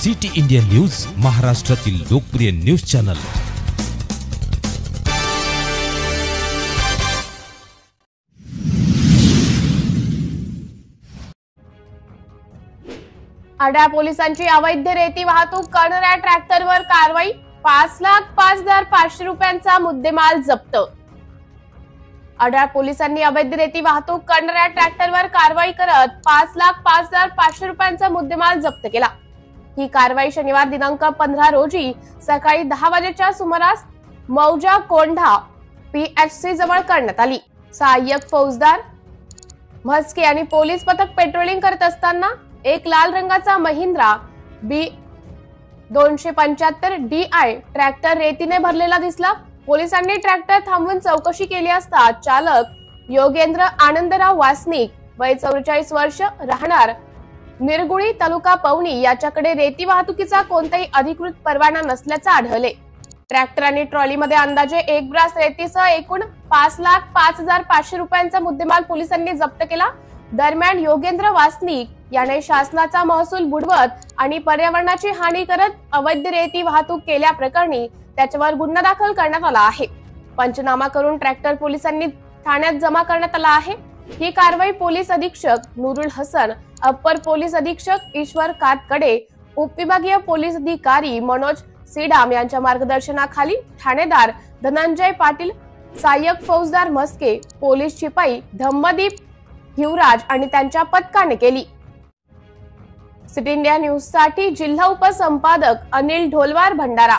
City India news, महाराष्ट्रातील लोकप्रिय news channel. आड्या पोलिसांची अवैध रेती वाहतूक करणाऱ्या ट्रॅक्टरवर कारवाई। 5,05,500 रुपयांचा मुद्देमाल जप्त। आड्या पोलिसांनी अवैध रेती वाहतूक करणाऱ्या ट्रॅक्टरवर कारवाई करत 5,05,500 रुपयांचा मुद्देमाल जप्त केला। ही कारवाई शनिवार दिनांक 15 रोजी सकाळी 10 वाजेच्या सुमारास मौजा कोंढा PHC जवळ करण्यात आली। सहाय्यक फौजदार म्हस्के आणि पोलीस पथक पेट्रोलिंग करत असताना एक लाल रंगाचा महिंद्रा B275 DI ट्रॅक्टर रेतीने भरलेला दिसला। पोलिसांनी ट्रॅक्टर थांबवून चौकशी केली असता चालक योगेंद्र आनंदराव वासनिक वय 44 वर्ष राहणार निरगुळी तालुका पवनी याच्याकडे रेती वाहतुकीचा कोणताही अधिकृत परवाना नसल्याचे आढळले। ट्रॅक्टर आणि ट्रॉलीमध्ये अंदाजे 1 ब्रास रेतीसह एकूण 5,05,500 रुपयांचा मुद्देमाल पोलिसांनी जप्त केला। दरम्यान योगेंद्र वासनिक याने शासनाचा महसूल बुडवत आणि पर्यावरणाची हानी करत अवैध रेती वाहतूक केल्याप्रकरणी त्याच्यावर गुन्हा दाखल करण्यात आला आहे। पंचनामा करून ट्रॅक्टर पोलिसांनी ठाण्यात जमा करण्यात आला आहे। ही कारवाई पोलीस अधीक्षक नूरुल हसन, अप्पर पोलीस अधीक्षक ईश्वर कातकडे, उपविभागीय पोलीस अधिकारी मनोज सीडाम यांच्या मार्गदर्शनाखाली ठाणेदार धनंजय पाटील, सहाय्यक फौजदार म्हस्के, पोलीस शिपाई धम्मदीप हिवराज आणि त्यांच्या पथकाने केली। सिटी इंडिया न्यूज साठी जिल्हा उपसंपादक अनिल ढोलवार, भंडारा।